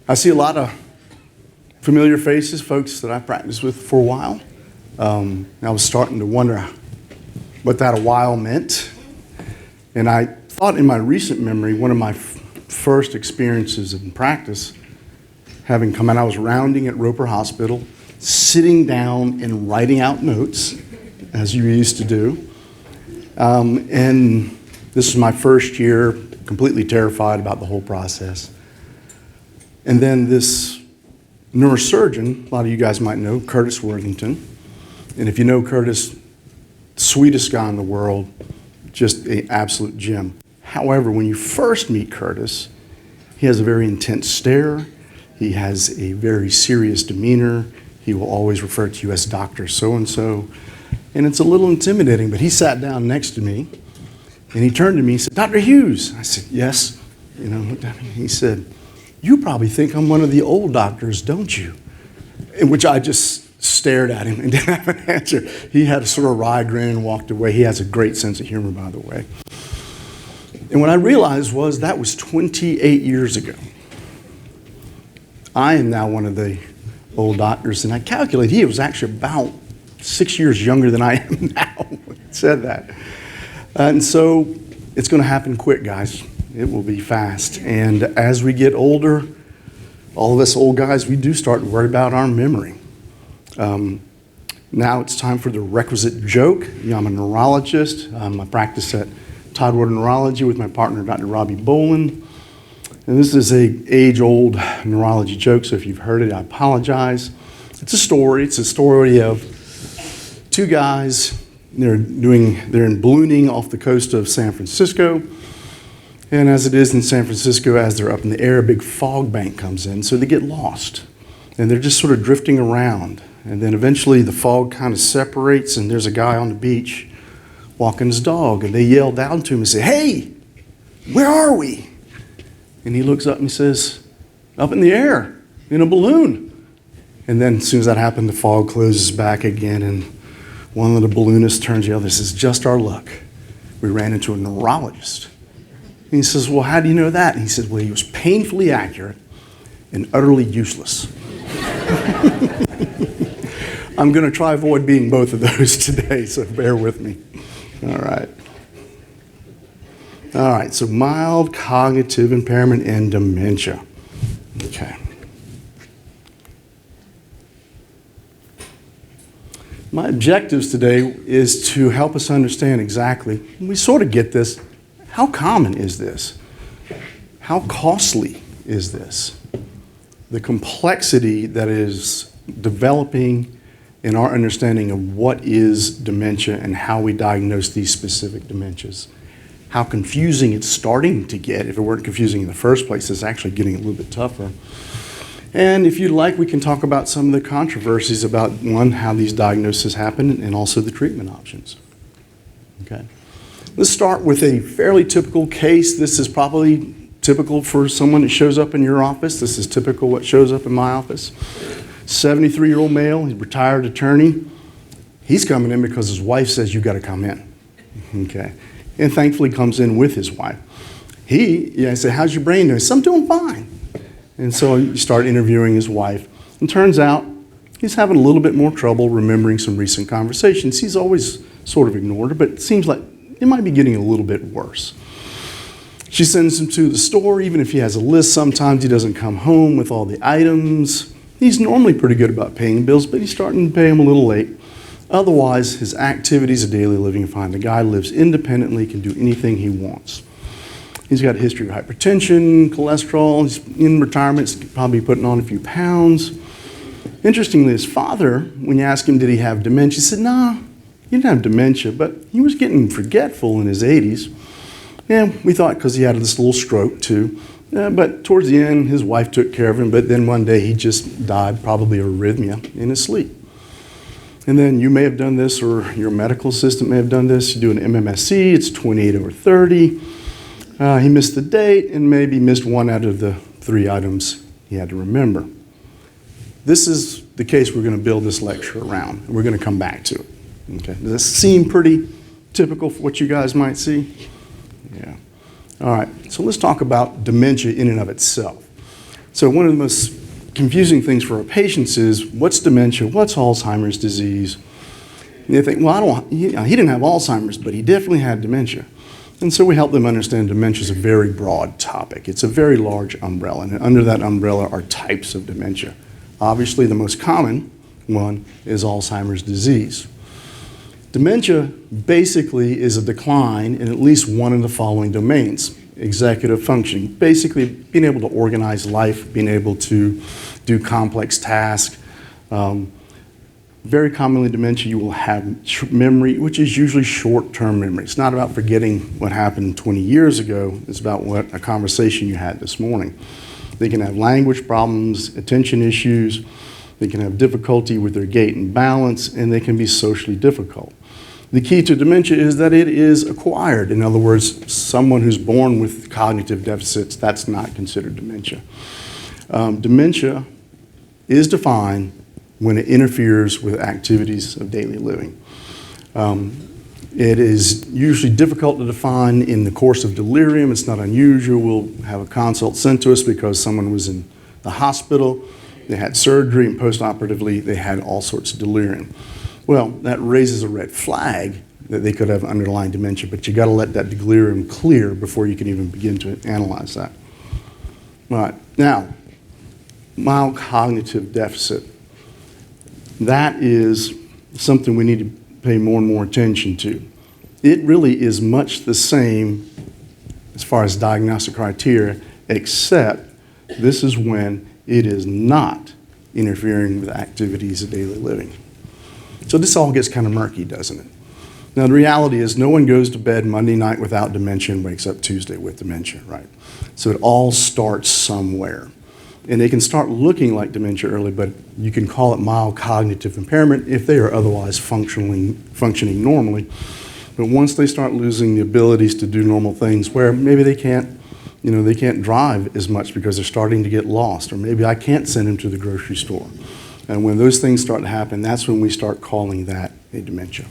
I see a lot of familiar faces, folks that I've practiced with for a while. I was starting to wonder what that a while meant. And I thought in my recent memory, one of my first experiences in practice, having come in, I was rounding at Roper Hospital, sitting down and writing out notes, as you used to do. And this was my first year, completely terrified about the whole process. And then this neurosurgeon, a lot of you guys might know, Curtis Worthington. And if you know Curtis, sweetest guy in the world, just an absolute gem. However, when you first meet Curtis, he has a very intense stare. He has a very serious demeanor. He will always refer to you as Dr. So-and-so. And it's a little intimidating, but he sat down next to me, and he turned to me and said, "Dr. Hughes." I said, "Yes." Looked at me. He said, "You probably think I'm one of the old doctors, don't you?" In which I just stared at him and didn't have an answer. He had a sort of wry grin and walked away. He has a great sense of humor, by the way. And what I realized was that was 28 years ago. I am now one of the old doctors, and I calculated he was actually about 6 years younger than I am now. He said that. And so it's going to happen quick, guys. It will be fast. And as we get older, all of us old guys, we do start to worry about our memory. Now it's time for the requisite joke. I'm a neurologist. I practice at Tidewater Neurology with my partner, Dr. Robbie Bolin. And this is an age-old neurology joke, so if you've heard it, I apologize. It's a story. It's a story of two guys. They're in ballooning off the coast of San Francisco. And as it is in San Francisco, as they're up in the air, a big fog bank comes in, so they get lost. And they're just sort of drifting around. And then eventually the fog kind of separates, and there's a guy on the beach walking his dog. And they yell down to him and say, "Hey, where are we?" And he looks up and says, "Up in the air, in a balloon." And then as soon as that happened, the fog closes back again, and one of the balloonists turns to the other and says, "Just our luck. We ran into a neurologist." And he says, "Well, how do you know that?" And he says, "Well, he was painfully accurate and utterly useless." I'm going to try to avoid being both of those today, so bear with me. All right, so mild cognitive impairment and dementia. Okay. My objectives today is to help us understand exactly, we sort of get this, how common is this? How costly is this? The complexity that is developing in our understanding of what is dementia and how we diagnose these specific dementias. How confusing it's starting to get. If it weren't confusing in the first place, it's actually getting a little bit tougher. And if you'd like, we can talk about some of the controversies about, one, how these diagnoses happen, and also the treatment options. Okay. Let's start with a fairly typical case. This is probably typical for someone that shows up in your office. This is typical what shows up in my office. 73-year-old male, he's a retired attorney. He's coming in because his wife says, "You got to come in." Okay. And thankfully comes in with his wife. I say, "How's your brain doing?" He says, "I'm doing fine." And so you start interviewing his wife. And turns out he's having a little bit more trouble remembering some recent conversations. He's always sort of ignored her, but it seems like it might be getting a little bit worse. She sends him to the store. Even if he has a list, sometimes he doesn't come home with all the items. He's normally pretty good about paying bills, but he's starting to pay them a little late. Otherwise, his activities of daily living are fine. The guy lives independently, can do anything he wants. He's got a history of hypertension, cholesterol. He's in retirement, he's probably putting on a few pounds. Interestingly, his father, when you ask him, did he have dementia, he said, "No, he didn't have dementia, but he was getting forgetful in his 80s. Yeah, we thought because he had this little stroke too. But towards the end, his wife took care of him, but then one day he just died, probably of arrhythmia, in his sleep." And then you may have done this, or your medical assistant may have done this. You do an MMSE, it's 28/30. He missed the date and maybe missed one out of the 3 items he had to remember. This is the case we're going to build this lecture around, and we're going to come back to it. Okay. Does this seem pretty typical for what you guys might see? Yeah. All right, so let's talk about dementia in and of itself. So one of the most confusing things for our patients is, what's dementia? What's Alzheimer's disease? And they think, well, he didn't have Alzheimer's, but he definitely had dementia. And so we help them understand dementia is a very broad topic. It's a very large umbrella, and under that umbrella are types of dementia. Obviously, the most common one is Alzheimer's disease. Dementia basically is a decline in at least one of the following domains: executive functioning, basically being able to organize life, being able to do complex tasks. Very commonly in dementia, you will have memory, which is usually short-term memory. It's not about forgetting what happened 20 years ago. It's about what a conversation you had this morning. They can have language problems, attention issues. They can have difficulty with their gait and balance, and they can be socially difficult. The key to dementia is that it is acquired. In other words, someone who's born with cognitive deficits, that's not considered dementia. Dementia is defined when it interferes with activities of daily living. It is usually difficult to define in the course of delirium. It's not unusual. We'll have a consult sent to us because someone was in the hospital, they had surgery, and postoperatively they had all sorts of delirium. Well, that raises a red flag that they could have underlying dementia, but you got to let that delirium clear before you can even begin to analyze that. All right, now, mild cognitive deficit. That is something we need to pay more and more attention to. It really is much the same as far as diagnostic criteria, except this is when it is not interfering with activities of daily living. So this all gets kind of murky, doesn't it? Now the reality is no one goes to bed Monday night without dementia and wakes up Tuesday with dementia, right? So it all starts somewhere. And they can start looking like dementia early, but you can call it mild cognitive impairment if they are otherwise functioning normally. But once they start losing the abilities to do normal things, where maybe they can't drive as much because they're starting to get lost, or maybe I can't send them to the grocery store. And when those things start to happen, that's when we start calling that a dementia.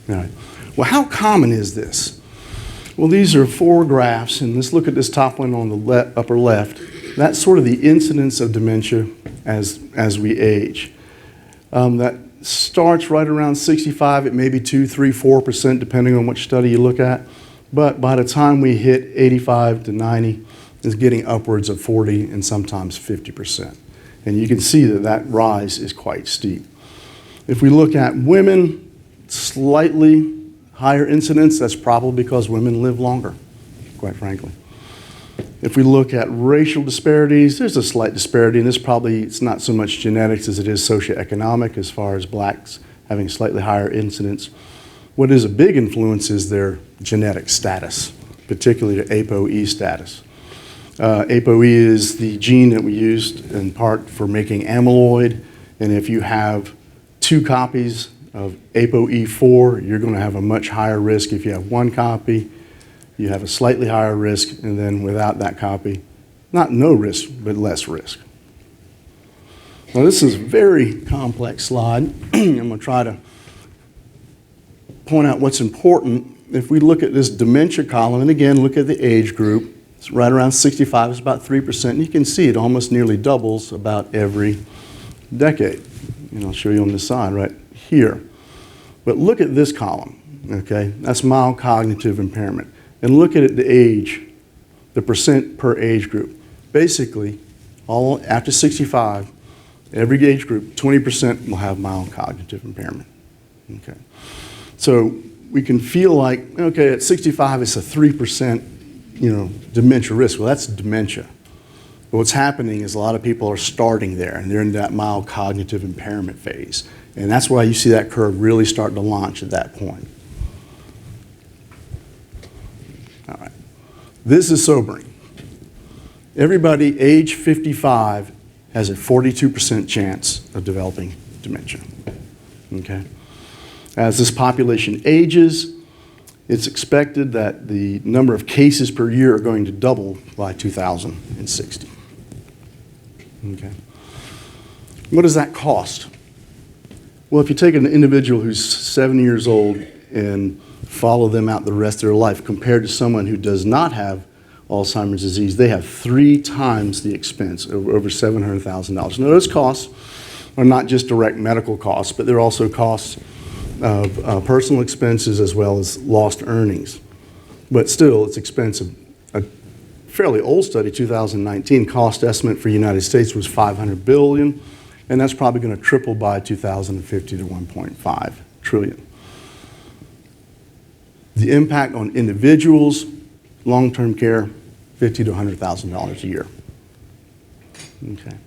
All right. Well, how common is this? Well, these are 4 graphs, and let's look at this top one on the upper left. That's sort of the incidence of dementia as we age. That starts right around 65. It may be 2, 3, 4%, depending on which study you look at. But by the time we hit 85 to 90, it's getting upwards of 40 and sometimes 50%. And you can see that that rise is quite steep. If we look at women, slightly higher incidence, that's probably because women live longer, quite frankly. If we look at racial disparities, there's a slight disparity, and it's not so much genetics as it is socioeconomic, as far as blacks having slightly higher incidence. What is a big influence is their genetic status, particularly the ApoE status. ApoE is the gene that we used in part for making amyloid, and if you have 2 copies of ApoE4, you're going to have a much higher risk. If you have 1 copy, you have a slightly higher risk, and then without that copy, not no risk, but less risk. Now this is a very complex slide. I'm going to try to point out what's important. If we look at this dementia column, and again, look at the age group, it's right around 65, it's about 3%, and you can see it almost nearly doubles about every decade. And I'll show you on this side right here. But look at this column, okay? That's mild cognitive impairment. And look at it, the age, the percent per age group. Basically, all after 65, every age group, 20% will have mild cognitive impairment, okay? So we can feel like, okay, at 65, it's a 3%, dementia risk. Well, that's dementia. But what's happening is a lot of people are starting there, and they're in that mild cognitive impairment phase. And that's why you see that curve really starting to launch at that point. All right. This is sobering. Everybody age 55 has a 42% chance of developing dementia. Okay? As this population ages, it's expected that the number of cases per year are going to double by 2060. Okay. What does that cost? Well, if you take an individual who's 70 years old and follow them out the rest of their life compared to someone who does not have Alzheimer's disease, they have 3 times the expense, over $700,000. Now, those costs are not just direct medical costs, but they're also costs of personal expenses as well as lost earnings. But still, it's expensive. A fairly old study, 2019, cost estimate for the United States was $500 billion, and that's probably going to triple by 2050 to $1.5 trillion. The impact on individuals, long-term care, $50,000 to $100,000 a year. Okay.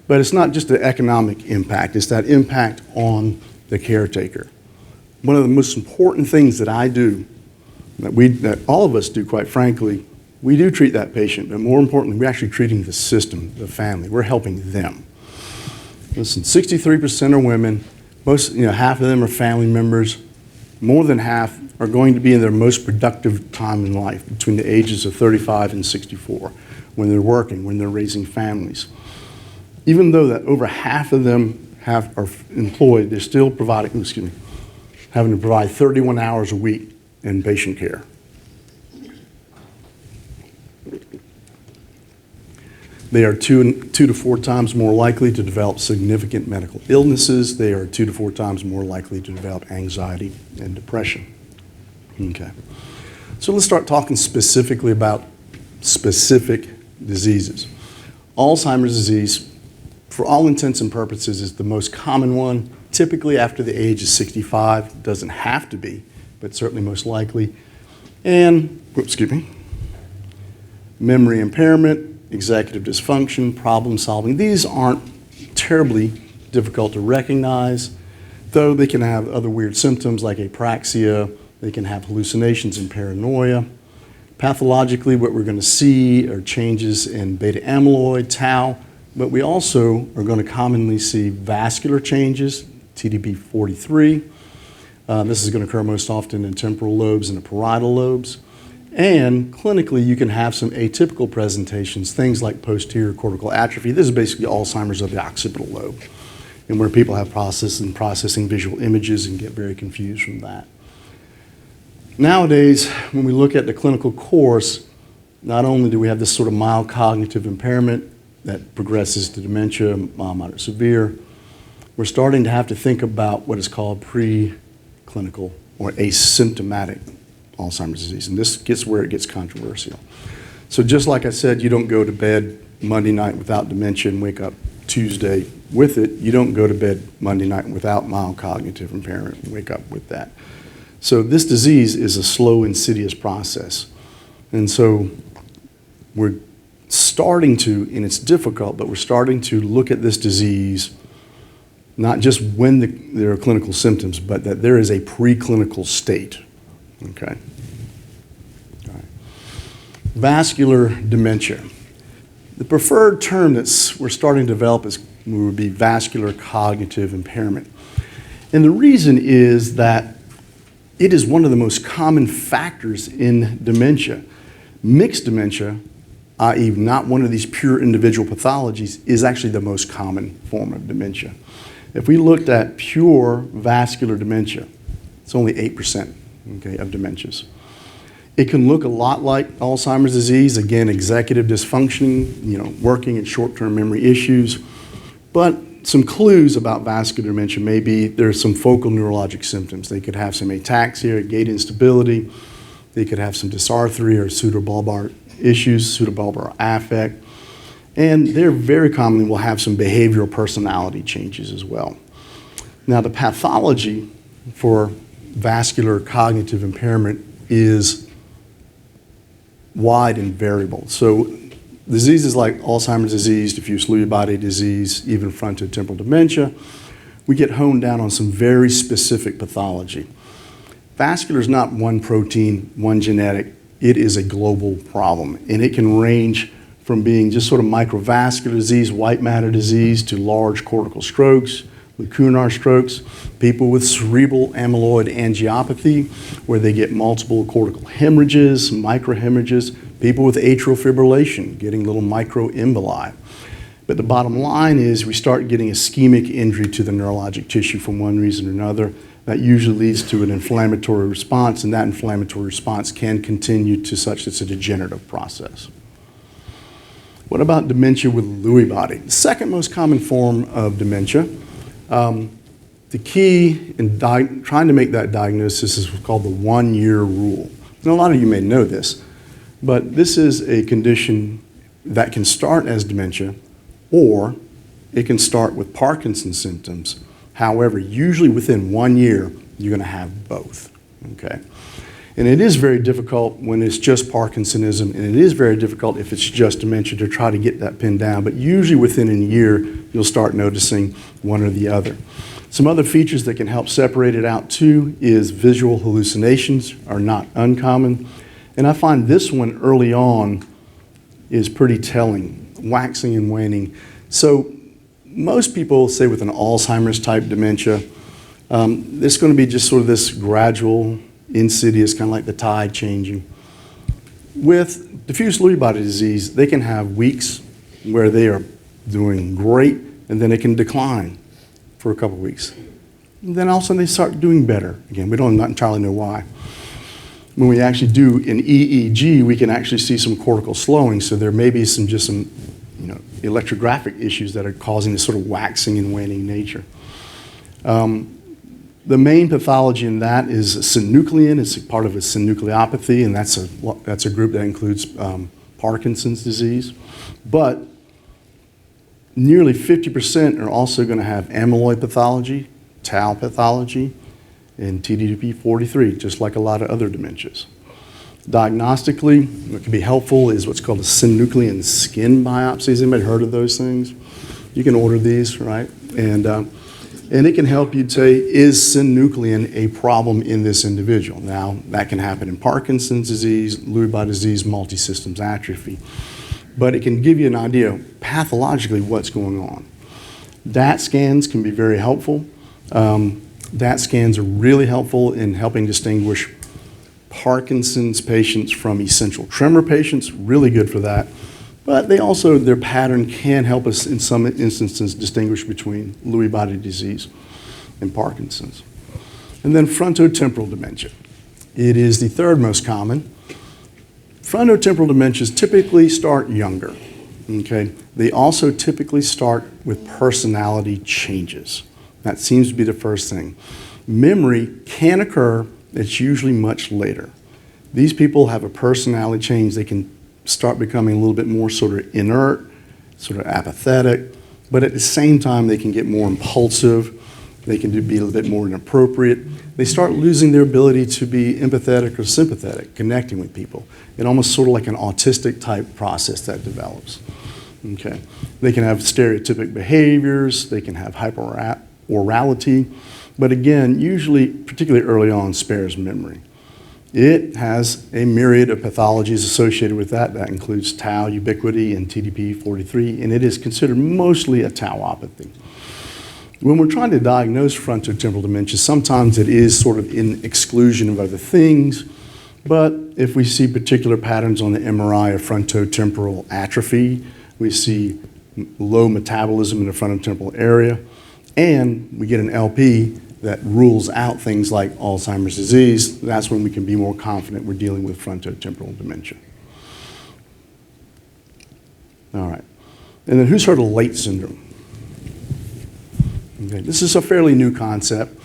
But it's not just the economic impact, it's that impact on the caretaker. One of the most important things that I do, that all of us do, quite frankly, we do treat that patient, but more importantly, we're actually treating the system, the family. We're helping them. Listen, 63% are women. Half of them are family members. More than half are going to be in their most productive time in life, between the ages of 35 and 64, when they're working, when they're raising families. Even though that over half of them are employed, they're still having to provide 31 hours a week in patient care. They are 2 to 4 times more likely to develop significant medical illnesses. They are 2 to 4 times more likely to develop anxiety and depression. Okay. So let's start talking specifically about specific diseases. Alzheimer's disease, for all intents and purposes, is the most common one, typically after the age of 65. Doesn't have to be, but certainly most likely. And, memory impairment, executive dysfunction, problem solving. These aren't terribly difficult to recognize, though they can have other weird symptoms like apraxia. They can have hallucinations and paranoia. Pathologically, what we're going to see are changes in beta amyloid, tau, but we also are going to commonly see vascular changes, TDP-43. This is going to occur most often in temporal lobes and the parietal lobes. And clinically, you can have some atypical presentations, things like posterior cortical atrophy. This is basically Alzheimer's of the occipital lobe, and where people have processing visual images and get very confused from that. Nowadays, when we look at the clinical course, not only do we have this sort of mild cognitive impairment that progresses to dementia, mild, moderate, severe, we're starting to have to think about what is called preclinical or asymptomatic Alzheimer's disease, and this gets where it gets controversial. So just like I said, you don't go to bed Monday night without dementia and wake up Tuesday with it. You don't go to bed Monday night without mild cognitive impairment and wake up with that. So this disease is a slow, insidious process. And so we're starting to, and it's difficult, but we're starting to look at this disease not just when there are clinical symptoms, but that there is a preclinical state. Okay. All right. Vascular dementia. The preferred term that we're starting to develop would be vascular cognitive impairment. And the reason is that it is one of the most common factors in dementia. Mixed dementia, i.e. not one of these pure individual pathologies, is actually the most common form of dementia. If we looked at pure vascular dementia, it's only 8%. Okay, of dementias. It can look a lot like Alzheimer's disease, again, executive dysfunction, working and short-term memory issues. But some clues about vascular dementia may be there's some focal neurologic symptoms. They could have some ataxia, gait instability. They could have some dysarthria or pseudobulbar issues, pseudobulbar affect. And they very commonly will have some behavioral personality changes as well. Now, the pathology for vascular cognitive impairment is wide and variable. So diseases like Alzheimer's disease, diffuse Lewy body disease, even frontotemporal dementia, we get honed down on some very specific pathology. Vascular is not one protein, one genetic. It is a global problem, and it can range from being just sort of microvascular disease, white matter disease, to large cortical strokes, lacunar strokes, people with cerebral amyloid angiopathy, where they get multiple cortical hemorrhages, microhemorrhages, people with atrial fibrillation, getting little microemboli. But the bottom line is we start getting ischemic injury to the neurologic tissue for one reason or another. that usually leads to an inflammatory response, and that inflammatory response can continue to such that it's a degenerative process. What about dementia with Lewy body? The second most common form of dementia. The key in trying to make that diagnosis is what's called the 1-year rule. And a lot of you may know this, but this is a condition that can start as dementia, or it can start with Parkinson's symptoms. However, usually within 1 year, you're going to have both, okay? And it is very difficult when it's just Parkinsonism, and it is very difficult if it's just dementia to try to get that pinned down, but usually within a year, you'll start noticing one or the other. Some other features that can help separate it out too is visual hallucinations are not uncommon, and I find this one early on is pretty telling, waxing and waning. So most people say with an Alzheimer's type dementia, it's going to be just sort of this gradual, insidious, kind of like the tide changing. With diffuse Lewy body disease, they can have weeks where they are doing great, and then it can decline for a couple of weeks. And then all of a sudden they start doing better. Again, we don't not entirely know why. When we actually do an EEG, we can actually see some cortical slowing, so there may be some electrographic issues that are causing this sort of waxing and waning nature. The main pathology in that is synuclein. It's part of a synucleopathy, and that's a group that includes Parkinson's disease. But nearly 50% are also going to have amyloid pathology, tau pathology, and TDP-43, just like a lot of other dementias. Diagnostically, what can be helpful is what's called a synuclein skin biopsy. Has anybody heard of those things? You can order these, right? And it can help you say, is synuclein a problem in this individual? Now, that can happen in Parkinson's disease, Lewy body disease, multi-systems atrophy. But it can give you an idea pathologically what's going on. DAT scans can be very helpful. DAT scans are really helpful in helping distinguish Parkinson's patients from essential tremor patients, really good for that. But their pattern can help us in some instances distinguish between Lewy body disease and Parkinson's. And then frontotemporal dementia. It is the third most common. Frontotemporal dementias typically start younger, okay? They also typically start with personality changes. That seems to be the first thing. Memory can occur, it's usually much later. These people have a personality change. They can start becoming a little bit more sort of inert, sort of apathetic, but at the same time they can get more impulsive. They can be a little bit more inappropriate. They start losing their ability to be empathetic or sympathetic, connecting with people. It's almost sort of like an autistic type process that develops. Okay. They can have stereotypic behaviors. They can have hyperorality. But again, usually, particularly early on, spares memory. It has a myriad of pathologies associated with that. That includes tau ubiquity and TDP-43, and it is considered mostly a tauopathy. When we're trying to diagnose frontotemporal dementia, sometimes it is sort of in exclusion of other things, but if we see particular patterns on the MRI of frontotemporal atrophy, we see low metabolism in the frontotemporal area, and we get an LP that rules out things like Alzheimer's disease, that's when we can be more confident we're dealing with frontotemporal dementia. All right. And then who's heard of late syndrome? Okay. This is a fairly new concept,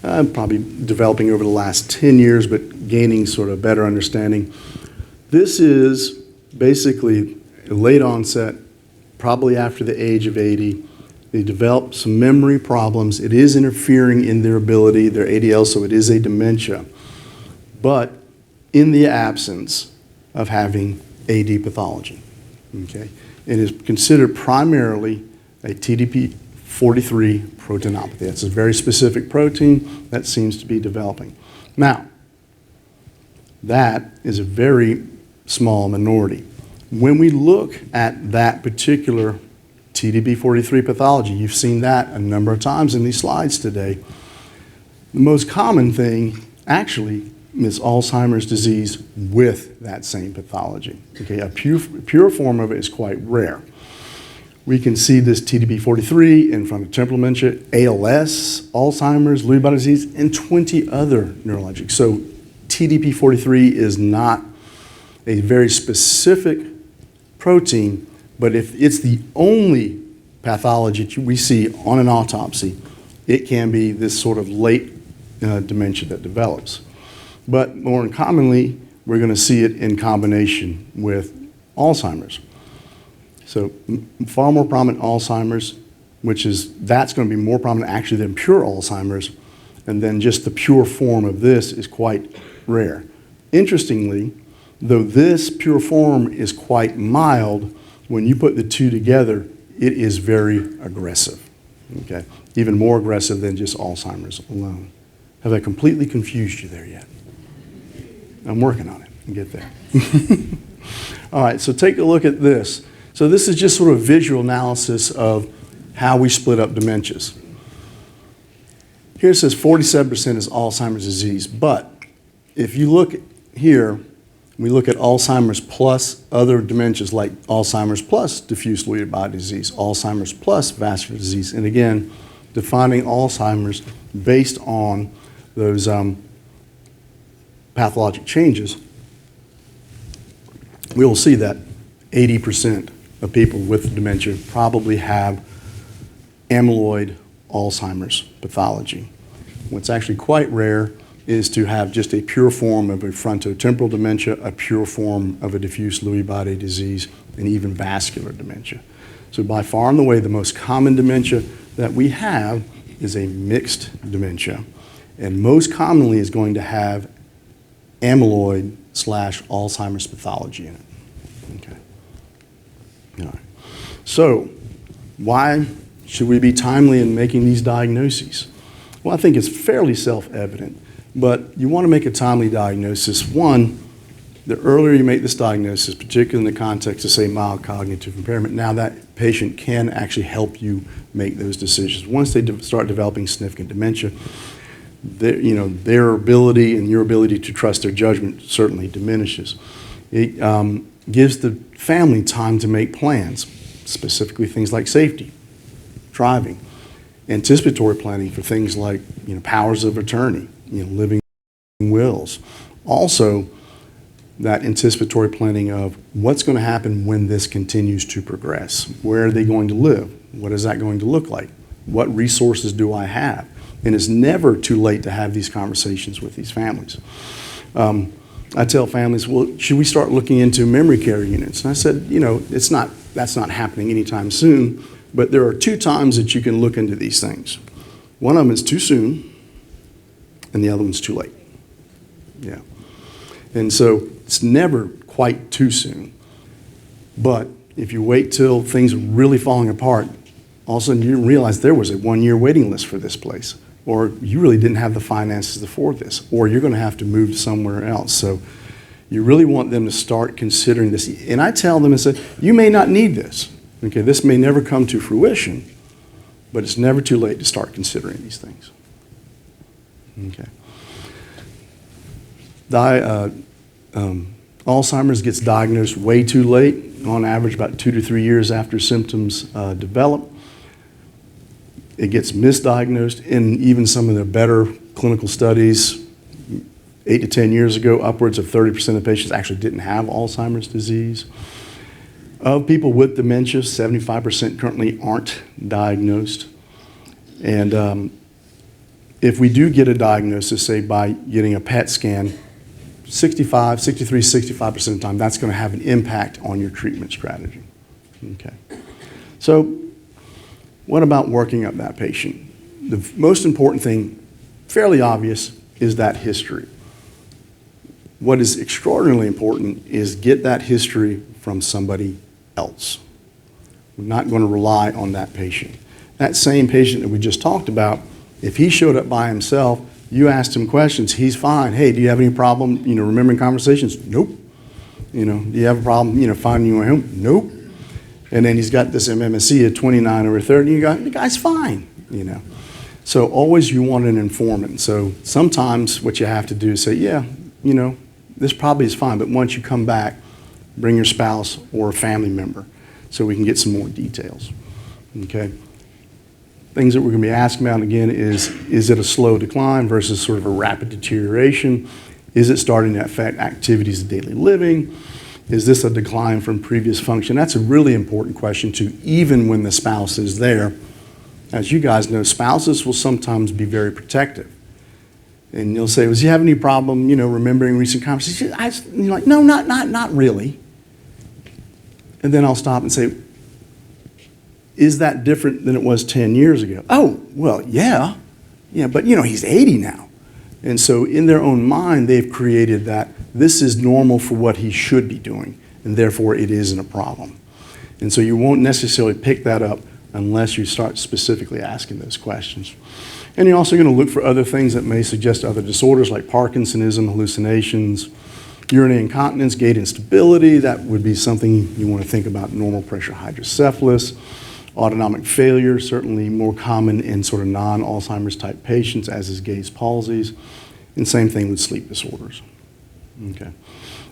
probably developing over the last 10 years, but gaining sort of better understanding. This is basically a late onset, probably after the age of 80. They develop some memory problems. It is interfering in their ability, their ADL, so it is a dementia, but in the absence of having AD pathology. Okay? It is considered primarily a TDP-43 proteinopathy. That's a very specific protein that seems to be developing. Now, that is a very small minority. When we look at that particular TDP-43 pathology, you've seen that a number of times in these slides today. The most common thing actually is Alzheimer's disease with that same pathology. Okay, a pure form of it is quite rare. We can see this TDP-43 in frontotemporal dementia, ALS, Alzheimer's, Lewy body disease, and 20 other neurologic. So TDP-43 is not a very specific protein, but if it's the only pathology we see on an autopsy, it can be this sort of late dementia that develops. But more commonly, we're going to see it in combination with Alzheimer's. So far more prominent Alzheimer's, that's going to be more prominent actually than pure Alzheimer's, and then just the pure form of this is quite rare. Interestingly, though this pure form is quite mild, when you put the two together, it is very aggressive, okay? Even more aggressive than just Alzheimer's alone. Have I completely confused you there yet? I'm working on it and get there. All right, so take a look at this. So this is just sort of visual analysis of how we split up dementias. Here it says 47% is Alzheimer's disease, but if you look here, we look at Alzheimer's plus other dementias like Alzheimer's plus diffuse Lewy body disease, Alzheimer's plus vascular disease, and again, defining Alzheimer's based on those pathologic changes, we will see that 80% of people with dementia probably have amyloid Alzheimer's pathology. What's actually quite rare is to have just a pure form of a frontotemporal dementia, a pure form of a diffuse Lewy body disease, and even vascular dementia. So by far and away, the most common dementia that we have is a mixed dementia, and most commonly is going to have amyloid / Alzheimer's pathology in it. Okay. All right. So why should we be timely in making these diagnoses? Well, I think it's fairly self-evident, but you want to make a timely diagnosis. One, the earlier you make this diagnosis, particularly in the context of, say, mild cognitive impairment, now that patient can actually help you make those decisions. Once they start developing significant dementia, their ability and your ability to trust their judgment certainly diminishes. It gives the family time to make plans, specifically things like safety, driving, anticipatory planning for things like powers of attorney, living wills. Also, that anticipatory planning of what's going to happen when this continues to progress. Where are they going to live? What is that going to look like? What resources do I have? And it's never too late to have these conversations with these families. I tell families, well, should we start looking into memory care units? And I said, that's not happening anytime soon, but there are 2 times that you can look into these things. One of them is too soon, and the other one's too late. Yeah. And so it's never quite too soon. But if you wait till things are really falling apart, all of a sudden you realize there was a 1-year waiting list for this place, or you really didn't have the finances to afford this, or you're going to have to move somewhere else. So you really want them to start considering this. And I tell them, I said, you may not need this. Okay, this may never come to fruition, but it's never too late to start considering these things. Okay. Alzheimer's gets diagnosed way too late, on average about 2 to 3 years after symptoms develop. It gets misdiagnosed in even some of the better clinical studies. 8 to 10 years ago, upwards of 30% of patients actually didn't have Alzheimer's disease. Of people with dementia, 75% currently aren't diagnosed. And if we do get a diagnosis, say by getting a PET scan, 65% of the time, that's going to have an impact on your treatment strategy. Okay. So what about working up that patient? The most important thing, fairly obvious, is that history. What is extraordinarily important is get that history from somebody else. We're not going to rely on that patient. That same patient that we just talked about, if he showed up by himself, you asked him questions, he's fine. Hey, do you have any problem, remembering conversations? Nope. Do you have a problem, finding your way home? Nope. And then he's got this MMSE at 29 over 30, and the guy's fine, So always you want an informant. So sometimes what you have to do is say, yeah, this probably is fine, but once you come back, bring your spouse or a family member so we can get some more details. Okay. Things that we're going to be asking about again is it a slow decline versus sort of a rapid deterioration? Is it starting to affect activities of daily living? Is this a decline from previous function? That's a really important question too, even when the spouse is there. As you guys know, spouses will sometimes be very protective. And you'll say, does he have any problem, remembering recent conversations? And you're like, no, not really. And then I'll stop and say, is that different than it was 10 years ago? Oh, well, yeah. Yeah, but he's 80 now. And so in their own mind, they've created that this is normal for what he should be doing, and therefore it isn't a problem. And so you won't necessarily pick that up unless you start specifically asking those questions. And you're also going to look for other things that may suggest other disorders like Parkinsonism, hallucinations, urinary incontinence, gait instability. That would be something you want to think about. Normal pressure hydrocephalus. Autonomic failure, certainly more common in sort of non-Alzheimer's type patients, as is Gay's palsies. And same thing with sleep disorders. Okay.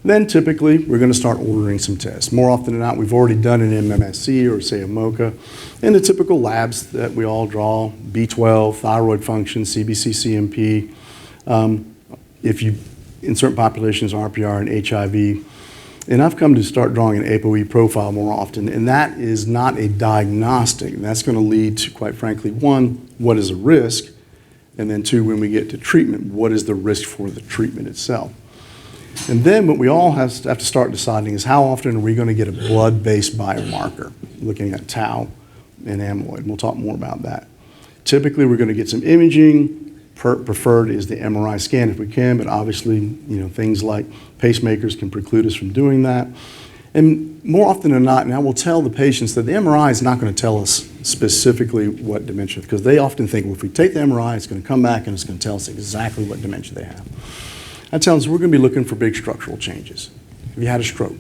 Then typically, we're going to start ordering some tests. More often than not, we've already done an MMSE or say a MOCA. And the typical labs that we all draw, B12, thyroid function, CBC, CMP. If you, in certain populations, RPR and HIV. And I've come to start drawing an ApoE profile more often, and that is not a diagnostic. And that's going to lead to, quite frankly, one, what is a risk? And then two, when we get to treatment, what is the risk for the treatment itself? And then what we all have to start deciding is how often are we going to get a blood-based biomarker, looking at tau and amyloid. And we'll talk more about that. Typically, we're going to get some imaging. Preferred is the MRI scan if we can, but obviously, things like pacemakers can preclude us from doing that. And more often than not, and I will tell the patients that the MRI is not going to tell us specifically what dementia, because they often think, well, if we take the MRI, it's going to come back and it's going to tell us exactly what dementia they have. I tell them, we're going to be looking for big structural changes. Have you had a stroke?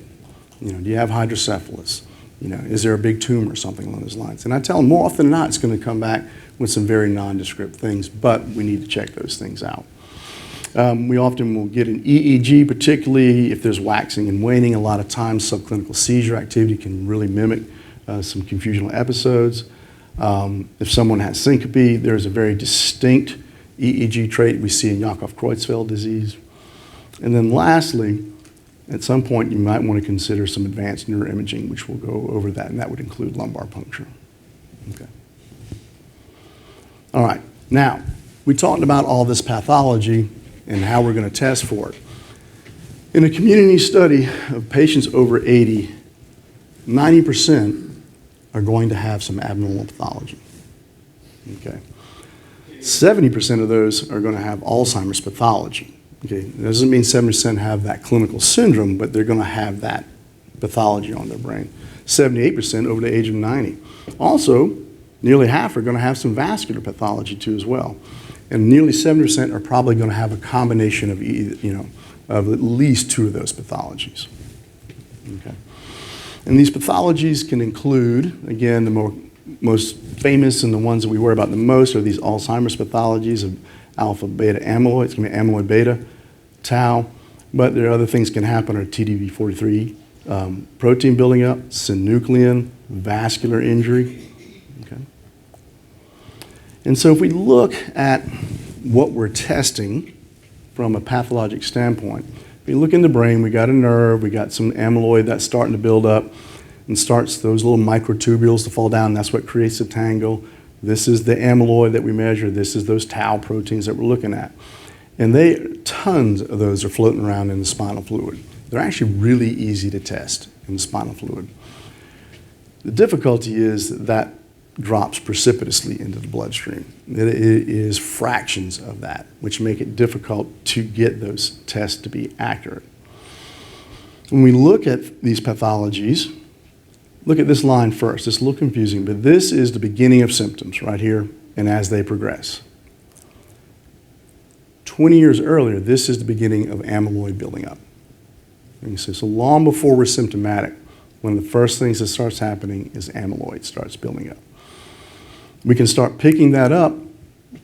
Do you have hydrocephalus? Is there a big tumor or something along those lines? And I tell them more often than not, it's going to come back with some very nondescript things, but we need to check those things out. We often will get an EEG, particularly if there's waxing and waning. A lot of times, subclinical seizure activity can really mimic some confusional episodes. If someone has syncope, there's a very distinct EEG trait we see in Yakov-Creutzfeldt disease. And then lastly, at some point, you might want to consider some advanced neuroimaging, which we'll go over that, and that would include lumbar puncture. Okay. All right. Now, we talked about all this pathology and how we're going to test for it. In a community study of patients over 80, 90% are going to have some abnormal pathology. Okay. 70% of those are going to have Alzheimer's pathology. Okay, it doesn't mean 70% have that clinical syndrome, but they're going to have that pathology on their brain. 78% over the age of 90. Also, nearly half are going to have some vascular pathology too as well. And nearly 70% are probably going to have a combination of, of at least two of those pathologies. Okay. And these pathologies can include, again, the most famous and the ones that we worry about the most are these Alzheimer's pathologies of alpha, beta, amyloid. It's going to be amyloid beta, tau, but there are other things can happen, or TDP-43 protein building up, synuclein, vascular injury. Okay. And so if we look at what we're testing from a pathologic standpoint, if you look in the brain, we got a nerve, we got some amyloid that's starting to build up and starts those little microtubules to fall down. That's what creates the tangle. This is the amyloid that we measure. This is those tau proteins that we're looking at. And tons of those are floating around in the spinal fluid. They're actually really easy to test in the spinal fluid. The difficulty is that drops precipitously into the bloodstream. It is fractions of that, which make it difficult to get those tests to be accurate. When we look at these pathologies, look at this line first. It's a little confusing, but this is the beginning of symptoms right here and as they progress. 20 years earlier, this is the beginning of amyloid building up. And you say, so long before we're symptomatic, one of the first things that starts happening is amyloid starts building up. We can start picking that up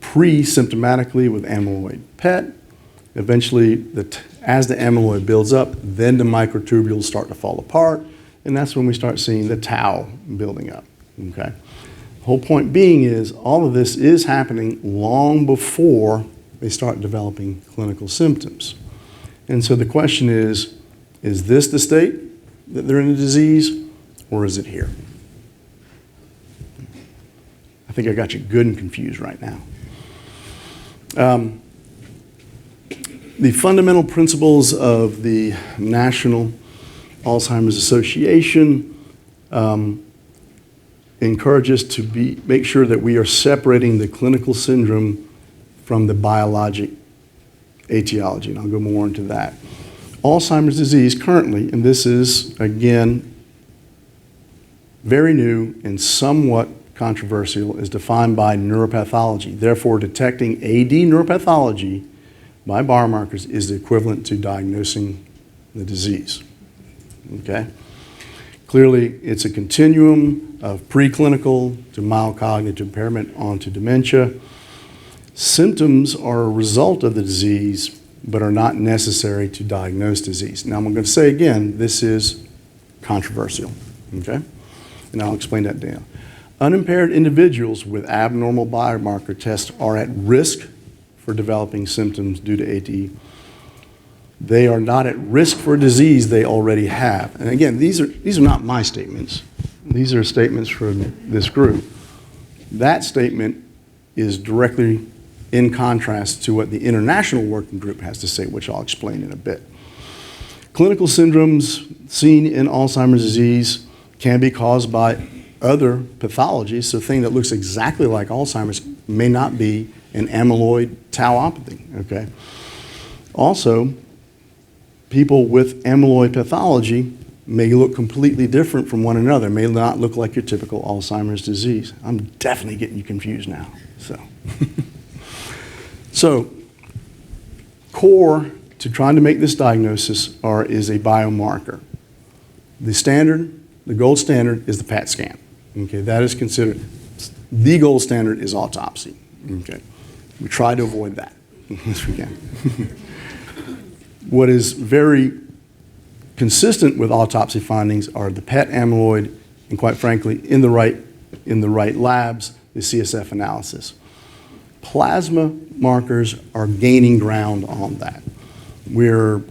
pre-symptomatically with amyloid PET. Eventually, as the amyloid builds up, then the microtubules start to fall apart. and that's when we start seeing the tau building up, okay? The whole point being is all of this is happening long before they start developing clinical symptoms. And so the question is this the state that they're in a disease, or is it here? I think I got you good and confused right now. The fundamental principles of the National Alzheimer's Association encourage us to make sure that we are separating the clinical syndrome from the biologic etiology, and I'll go more into that. Alzheimer's disease currently, and this is, again, very new and somewhat controversial, is defined by neuropathology. Therefore, detecting AD neuropathology by biomarkers is the equivalent to diagnosing the disease, okay? Clearly, it's a continuum of preclinical to mild cognitive impairment onto dementia. Symptoms are a result of the disease, but are not necessary to diagnose disease. Now, I'm going to say again, this is controversial, okay? And I'll explain that down. Unimpaired individuals with abnormal biomarker tests are at risk for developing symptoms due to AD. They are not at risk for a disease they already have. And again, these are not my statements. These are statements from this group. That statement is directly in contrast to what the international working group has to say, which I'll explain in a bit. Clinical syndromes seen in Alzheimer's disease can be caused by other pathologies. So a thing that looks exactly like Alzheimer's may not be an amyloid tauopathy, okay? Also, people with amyloid pathology may look completely different from one another, may not look like your typical Alzheimer's disease. I'm definitely getting you confused now, so. So, core to trying to make this diagnosis is a biomarker. The gold standard is the PET scan. Okay, that is considered, the gold standard is autopsy. Okay, we try to avoid that as we can. What is very consistent with autopsy findings are the PET amyloid, and quite frankly, in the right labs, the CSF analysis. Plasma markers are gaining ground on that. They're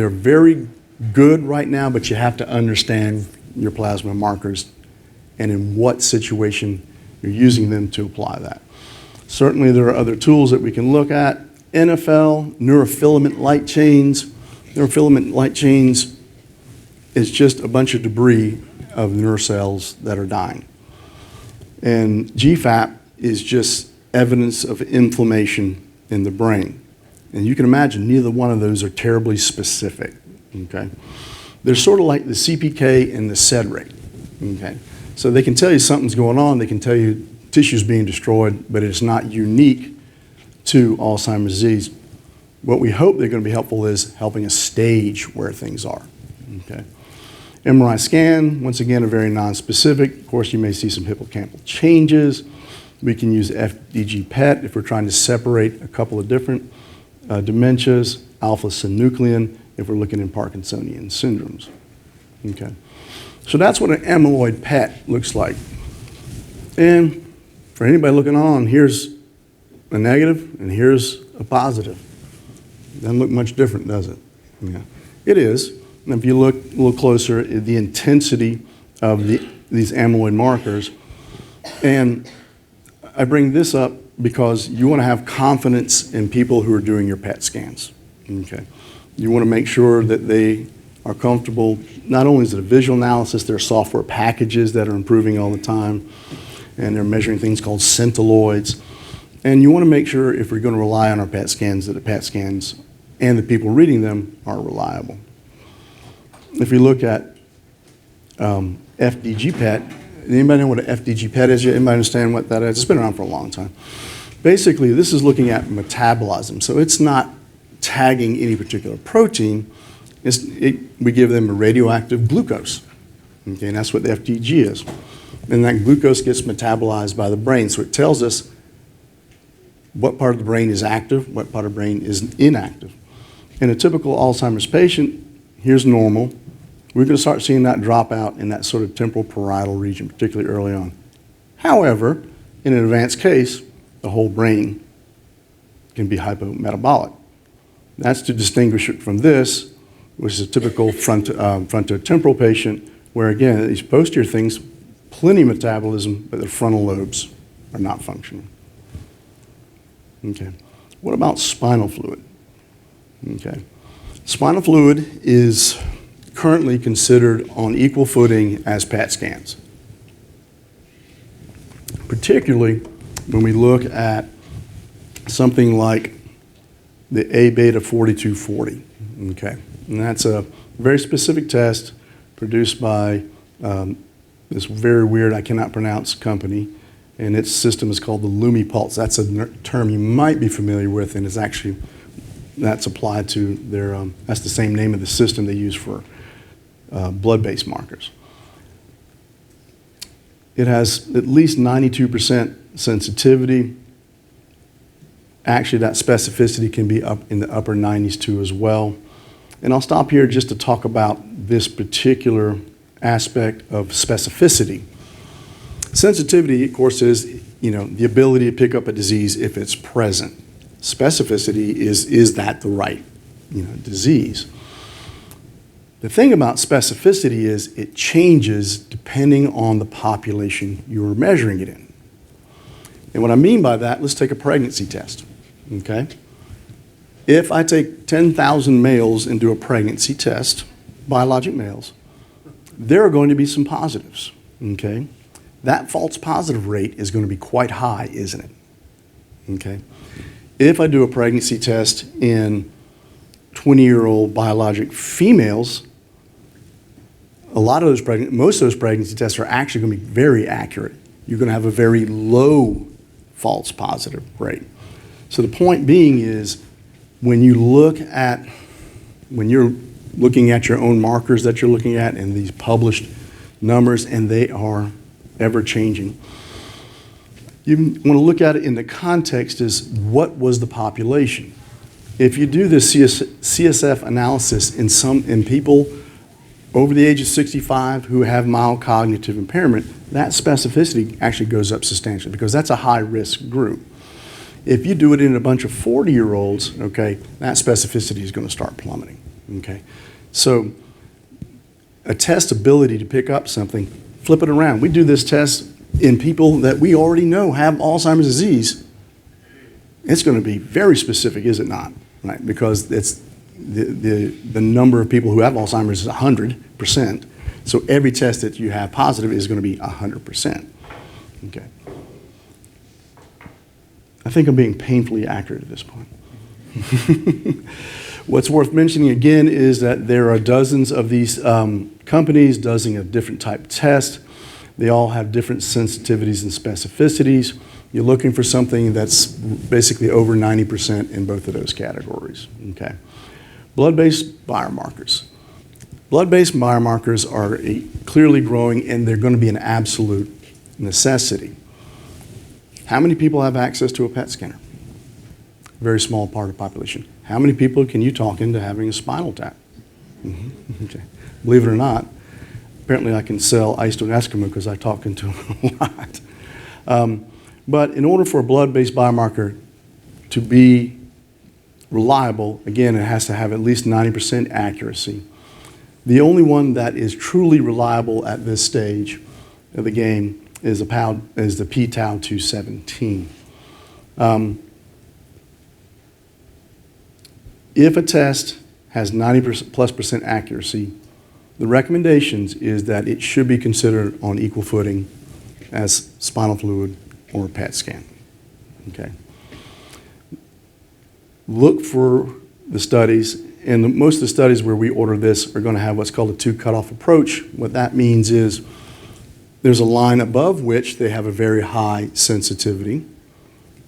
very good right now, but you have to understand your plasma markers and in what situation you're using them to apply that. Certainly there are other tools that we can look at. NFL, neurofilament light chains. Neurofilament light chains is just a bunch of debris of neurocells that are dying. And GFAP is just evidence of inflammation in the brain. And you can imagine neither one of those are terribly specific, okay? They're sort of like the CPK and the SED rate, okay? So they can tell you something's going on, they can tell you tissue's being destroyed, but it's not unique to Alzheimer's disease. What we hope they're going to be helpful is helping us stage where things are, okay? MRI scan, once again, are very nonspecific. Of course, you may see some hippocampal changes. We can use FDG PET if we're trying to separate a couple of different dementias, alpha-synuclein if we're looking in Parkinsonian syndromes. Okay. So that's what an amyloid PET looks like. And for anybody looking on, here's a negative and here's a positive. Doesn't look much different, does it? Yeah. It is. And if you look a little closer at the intensity of these amyloid markers, and I bring this up because you want to have confidence in people who are doing your PET scans, okay? You want to make sure that they are comfortable. Not only is it a visual analysis, there are software packages that are improving all the time, and they're measuring things called centiloids. And you want to make sure if we're going to rely on our PET scans, that the PET scans and the people reading them are reliable. If you look at FDG PET, anybody know what an FDG PET is? Anybody understand what that is? It's been around for a long time. Basically, this is looking at metabolism. So it's not tagging any particular protein. We give them a radioactive glucose. Okay, and that's what the FDG is. And that glucose gets metabolized by the brain. So it tells us what part of the brain is active, what part of the brain is inactive. In a typical Alzheimer's patient, here's normal. We're going to start seeing that drop out in that sort of temporal parietal region, particularly early on. However, in an advanced case, the whole brain can be hypometabolic. That's to distinguish it from this, which is a typical frontotemporal patient, where again, these posterior things, plenty of metabolism, but the frontal lobes are not functioning. Okay. What about spinal fluid? Okay. Spinal fluid is currently considered on equal footing as PET scans, particularly when we look at something like the A beta 4240. Okay. And that's a very specific test produced by this very weird, I cannot pronounce company, and its system is called the LumiPulse. That's a term you might be familiar with, and it's actually, that's applied to their, that's the same name of the system they use for blood-based markers. It has at least 92% sensitivity. Actually, that specificity can be up in the upper 90s too as well. And I'll stop here just to talk about this particular aspect of specificity. Sensitivity, of course, is the ability to pick up a disease if it's present. Specificity is that the right disease. The thing about specificity is it changes depending on the population you're measuring it in. And what I mean by that, let's take a pregnancy test. Okay? If I take 10,000 males and do a pregnancy test, biologic males, there are going to be some positives. Okay? That false positive rate is going to be quite high, isn't it? Okay? If I do a pregnancy test in 20-year-old biologic females, most of those pregnancy tests are actually going to be very accurate. You're going to have a very low false positive rate. So the point being is, when you're looking at your own markers that you're looking at and these published numbers, and they are ever changing, you want to look at it in the context is what was the population. If you do this CSF analysis in people over the age of 65 who have mild cognitive impairment, that specificity actually goes up substantially because that's a high-risk group. If you do it in a bunch of 40-year-olds, okay, that specificity is going to start plummeting. Okay, so a test ability to pick up something, flip it around. We do this test in people that we already know have Alzheimer's disease. It's going to be very specific, is it not? Right, because it's the number of people who have Alzheimer's is 100%. So every test that you have positive is going to be 100%. Okay. I think I'm being painfully accurate at this point. What's worth mentioning again is that there are dozens of these companies, dozens of different type tests. They all have different sensitivities and specificities. You're looking for something that's basically over 90% in both of those categories. Okay. Blood-based biomarkers. Blood-based biomarkers are clearly growing, and they're going to be an absolute necessity. How many people have access to a PET scanner? Very small part of the population. How many people can you talk into having a spinal tap? Okay. Believe it or not, apparently I can sell ice to an Eskimo because I talk into them a lot. But in order for a blood-based biomarker to be reliable, again, it has to have at least 90% accuracy. The only one that is truly reliable at this stage of the game is the p-tau 217. If a test has 90+% accuracy, the recommendations is that it should be considered on equal footing as spinal fluid or a PET scan. Okay. Look for the studies, and most of the studies where we order this are going to have what's called a 2 cutoff approach. What that means is there's a line above which they have a very high sensitivity,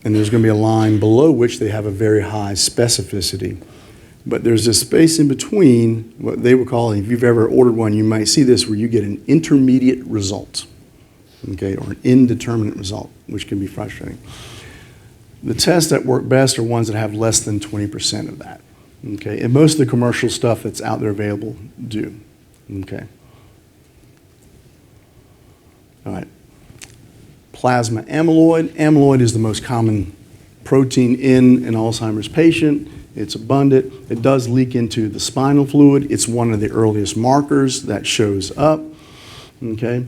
and there's going to be a line below which they have a very high specificity. But there's a space in between, what they would call, if you've ever ordered one, you might see this, where you get an intermediate result, okay, or an indeterminate result, which can be frustrating. The tests that work best are ones that have less than 20% of that, okay, and most of the commercial stuff that's out there available do. Okay. All right. Plasma amyloid. Amyloid is the most common protein in an Alzheimer's patient. It's abundant. It does leak into the spinal fluid. It's one of the earliest markers that shows up. Okay.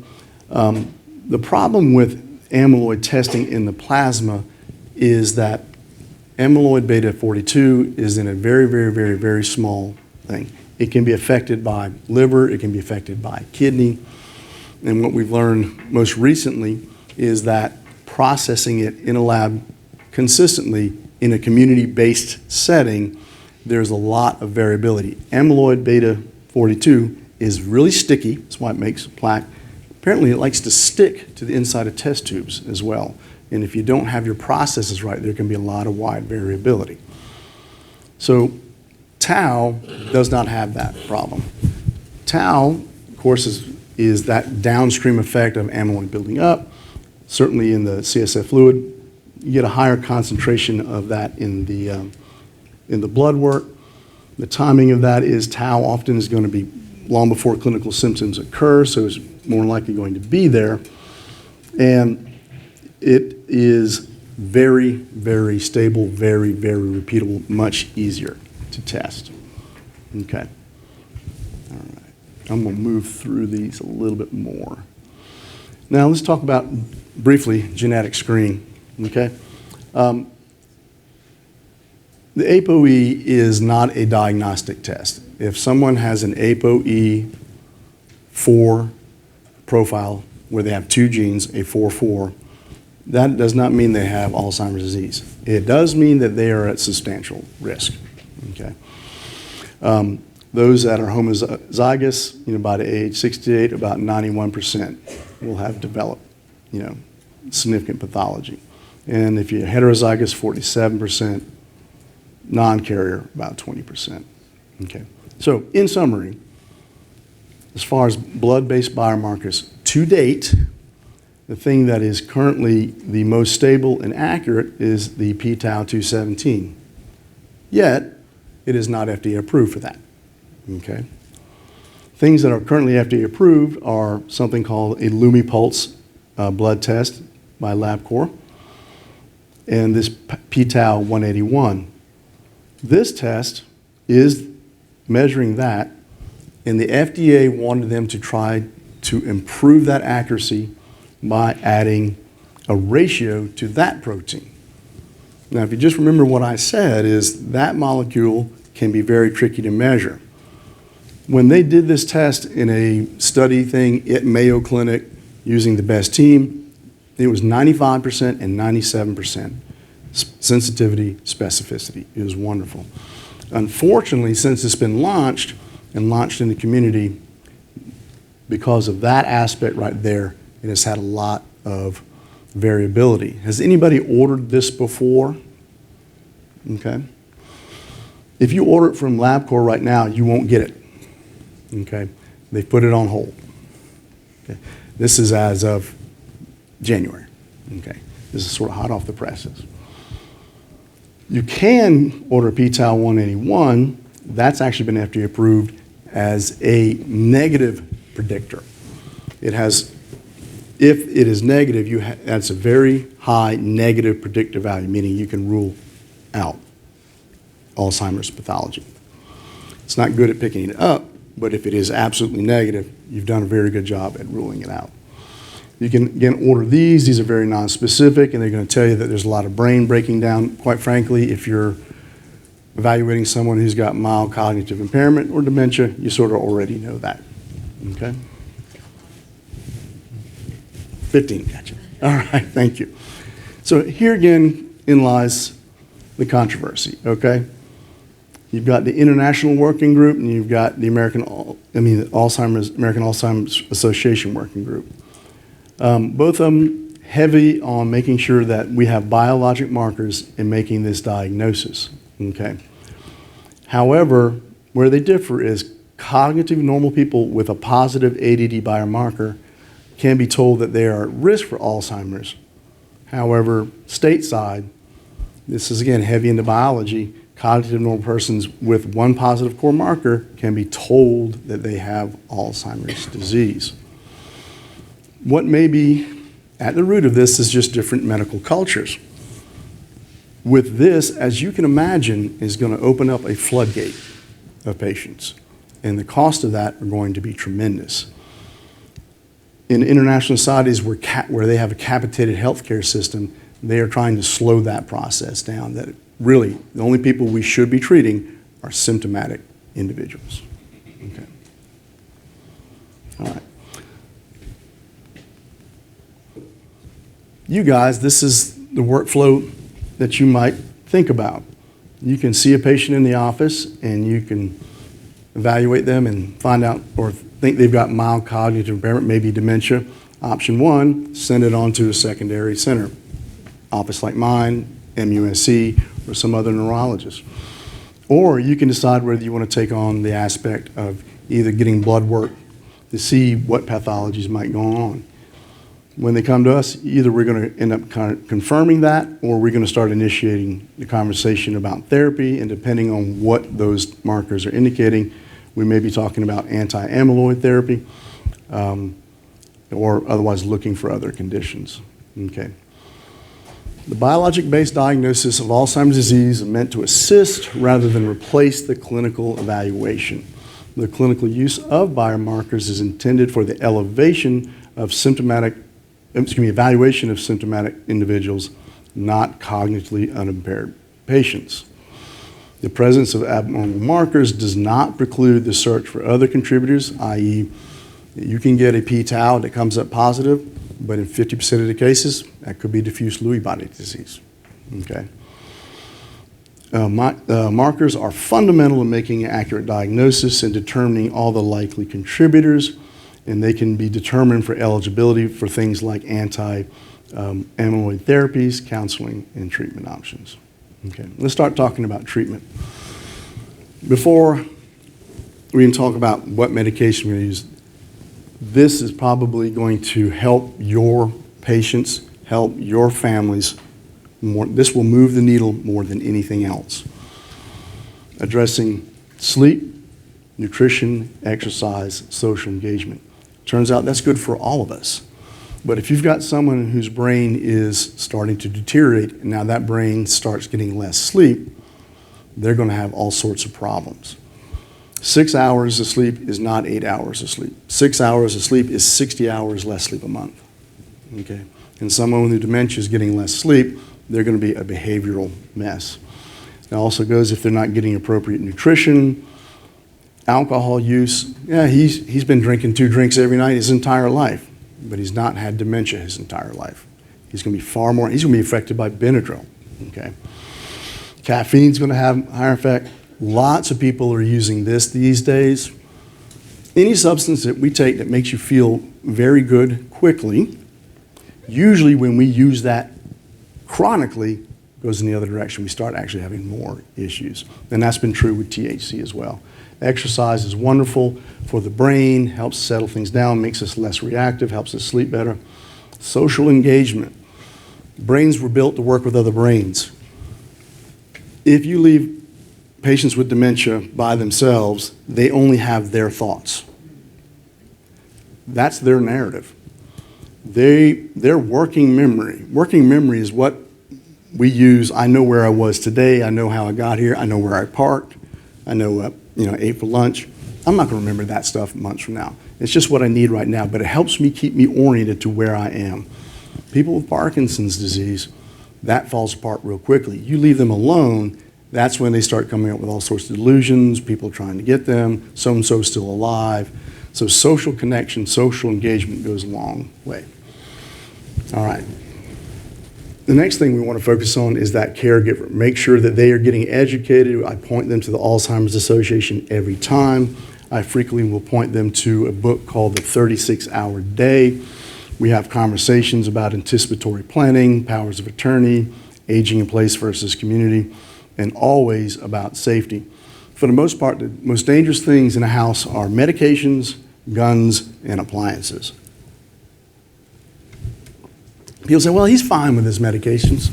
The problem with amyloid testing in the plasma is that amyloid beta 42 is in a very, very, very, very small thing. It can be affected by liver. It can be affected by kidney. And what we've learned most recently is that processing it in a lab consistently in a community-based setting, there's a lot of variability. Amyloid beta 42 is really sticky. That's why it makes plaque. Apparently, it likes to stick to the inside of test tubes as well. And if you don't have your processes right, there can be a lot of wide variability. So tau does not have that problem. Tau, of course, is that downstream effect of amyloid building up. Certainly in the CSF fluid, you get a higher concentration of that in the blood work. The timing of that is tau often is going to be long before clinical symptoms occur, so it's more likely going to be there. And it is very, very stable, very, very repeatable, much easier to test. Okay. All right. I'm going to move through these a little bit more. Now let's talk about, briefly, genetic screening. Okay. The ApoE is not a diagnostic test. If someone has an ApoE4 profile where they have two genes, a 4-4, that does not mean they have Alzheimer's disease. It does mean that they are at substantial risk. Okay. Those that are homozygous, by the age 68, about 91% will have developed, significant pathology. And if you're heterozygous, 47%, non-carrier, about 20%. Okay. So in summary, as far as blood-based biomarkers, to date, the thing that is currently the most stable and accurate is the p-tau217. Yet, it is not FDA approved for that. Okay. Things that are currently FDA approved are something called a Lumipulse blood test by LabCorp, and this p-tau181. This test is measuring that, and the FDA wanted them to try to improve that accuracy by adding a ratio to that protein. Now, if you just remember what I said, is that molecule can be very tricky to measure. When they did this test in a study thing at Mayo Clinic using the best team, it was 95% and 97% sensitivity, specificity. It was wonderful. Unfortunately, since it's been launched and launched in the community, because of that aspect right there, it has had a lot of variability. Has anybody ordered this before? Okay. If you order it from LabCorp right now, you won't get it. Okay. They put it on hold. Okay. This is as of January. Okay. This is sort of hot off the presses. You can order p-tau181. That's actually been FDA approved as a negative predictor. It has, if it is negative, that's a very high negative predictive value, meaning you can rule out Alzheimer's pathology. It's not good at picking it up, but if it is absolutely negative, you've done a very good job at ruling it out. You can, again, order these. These are very nonspecific, and they're going to tell you that there's a lot of brain breaking down. Quite frankly, if you're evaluating someone who's got mild cognitive impairment or dementia, you sort of already know that. Okay? 15, gotcha. All right, thank you. So here again in lies the controversy, okay? You've got the International Working Group, and you've got the American Alzheimer's Association Working Group. Both of them heavy on making sure that we have biologic markers in making this diagnosis, okay? However, where they differ is cognitive normal people with a positive ADD biomarker can be told that they are at risk for Alzheimer's. However, stateside, this is again heavy into biology, Cognitive normal persons with one positive core marker can be told that they have Alzheimer's disease. What may be at the root of this is just different medical cultures. With this, as you can imagine, is going to open up a floodgate of patients, and the cost of that are going to be tremendous. In international societies where they have a capitated healthcare system, they are trying to slow that process down. That really, the only people we should be treating are symptomatic individuals. Okay. All right. You guys, this is the workflow that you might think about. You can see a patient in the office and you can evaluate them and find out or think they've got mild cognitive impairment, maybe dementia. Option one, send it on to a secondary center. Office like mine, MUSC, or some other neurologist. Or you can decide whether you want to take on the aspect of either getting blood work to see what pathologies might go on. When they come to us, either we're going to end up confirming that, or we're going to start initiating the conversation about therapy, and depending on what those markers are indicating, we may be talking about anti-amyloid therapy, or otherwise looking for other conditions. Okay. The biologic-based diagnosis of Alzheimer's disease is meant to assist rather than replace the clinical evaluation. The clinical use of biomarkers is intended for the evaluation of symptomatic individuals, not cognitively unimpaired patients. The presence of abnormal markers does not preclude the search for other contributors, i.e., you can get a p-tau that comes up positive, but in 50% of the cases, that could be diffuse Lewy body disease. Okay. Markers are fundamental in making an accurate diagnosis and determining all the likely contributors, and they can be determined for eligibility for things like anti-amyloid therapies, counseling, and treatment options. Okay, let's start talking about treatment. Before we even talk about what medication we're going to use, this is probably going to help your patients, help your families more. This will move the needle more than anything else. Addressing sleep, nutrition, exercise, social engagement. Turns out that's good for all of us. But if you've got someone whose brain is starting to deteriorate, and now that brain starts getting less sleep, they're going to have all sorts of problems. 6 hours of sleep is not 8 hours of sleep. 6 hours of sleep is 60 hours less sleep a month. Okay? And someone with dementia is getting less sleep, they're going to be a behavioral mess. It also goes if they're not getting appropriate nutrition, alcohol use. Yeah, he's been drinking 2 drinks every night his entire life, but he's not had dementia his entire life. He's going to be he's going to be affected by Benadryl. Okay? Caffeine's going to have a higher effect. Lots of people are using this these days. Any substance that we take that makes you feel very good quickly, usually when we use that chronically, goes in the other direction. We start actually having more issues. And that's been true with THC as well. Exercise is wonderful for the brain, helps settle things down, makes us less reactive, helps us sleep better. Social engagement. Brains were built to work with other brains. If you leave patients with dementia by themselves, they only have their thoughts. That's their narrative. Their working memory. Working memory is what we use. I know where I was today. I know how I got here. I know where I parked. I know ate for lunch. I'm not going to remember that stuff months from now. It's just what I need right now, but it helps me keep me oriented to where I am. People with Parkinson's disease, that falls apart real quickly. You leave them alone, that's when they start coming up with all sorts of delusions, people trying to get them, so-and-so still alive. So social connection, social engagement goes a long way. All right. The next thing we want to focus on is that caregiver. Make sure that they are getting educated. I point them to the Alzheimer's Association every time. I frequently will point them to a book called The 36-Hour Day. We have conversations about anticipatory planning, powers of attorney, aging in place versus community, and always about safety. For the most part, the most dangerous things in a house are medications, guns, and appliances. People say, well, he's fine with his medications.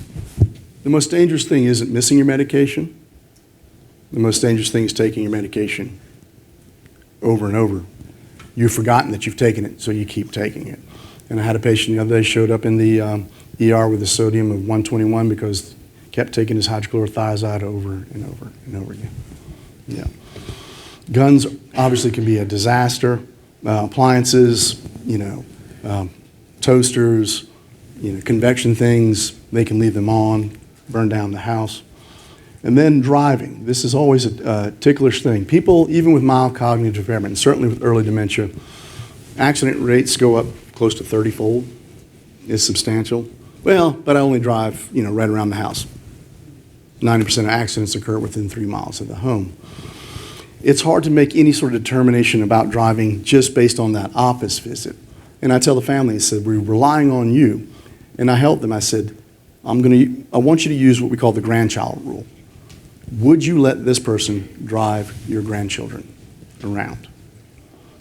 The most dangerous thing isn't missing your medication. The most dangerous thing is taking your medication over and over. You've forgotten that you've taken it, so you keep taking it. And I had a patient the other day showed up in the ER with a sodium of 121 because he kept taking his hydrochlorothiazide over and over and over again. Yeah. Guns obviously can be a disaster. Appliances, toasters, convection things, they can leave them on, burn down the house. And then driving. This is always a ticklish thing. People, even with mild cognitive impairment, and certainly with early dementia, accident rates go up close to 30-fold. It's substantial. Well, but I only drive, right around the house. 90% of accidents occur within 3 miles of the home. It's hard to make any sort of determination about driving just based on that office visit. And I tell the family, I said, we're relying on you. And I help them. I said, I want you to use what we call the grandchild rule. Would you let this person drive your grandchildren around?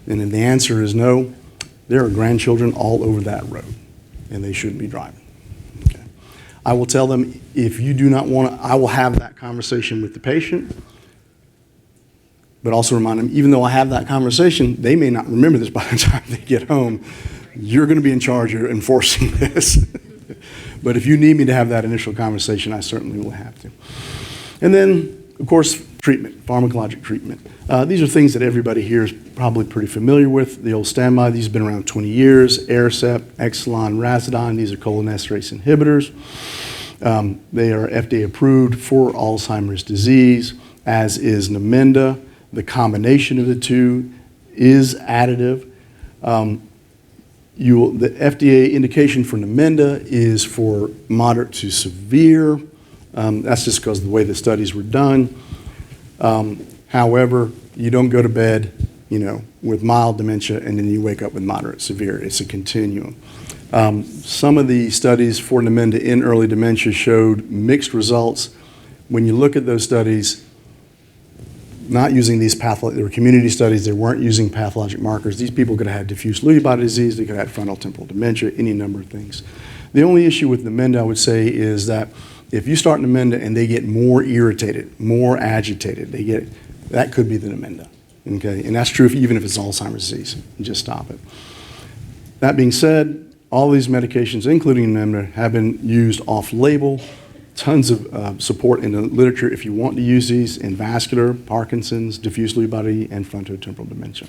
And if the answer is no, there are grandchildren all over that road, and they shouldn't be driving. Okay. I will tell them, if you do not want to, I will have that conversation with the patient, but also remind them, even though I have that conversation, they may not remember this by the time they get home. You're going to be in charge of enforcing this. But if you need me to have that initial conversation, I certainly will have to. And then, of course, treatment, pharmacologic treatment. These are things that everybody here is probably pretty familiar with. The old standby, these have been around 20 years. Aricept, Exelon, Razodone, these are cholinesterase inhibitors. They are FDA approved for Alzheimer's disease, as is Namenda. The combination of the two is additive. The FDA indication for Namenda is for moderate to severe. That's just because of the way the studies were done. However, you don't go to bed, with mild dementia and then you wake up with moderate severe. It's a continuum. Some of the studies for Namenda in early dementia showed mixed results. When you look at those studies, not using these they were community studies, they weren't using pathologic markers. These people could have had diffuse Lewy body disease, they could have had frontal temporal dementia, any number of things. The only issue with Namenda, I would say, is that if you start Namenda and they get more irritated, more agitated, that could be the Namenda, okay? And that's true even if it's Alzheimer's disease. Just stop it. That being said, all these medications, including Namenda, have been used off-label. Tons of support in the literature if you want to use these in vascular, Parkinson's, diffuse Lewy body, and frontotemporal dementia.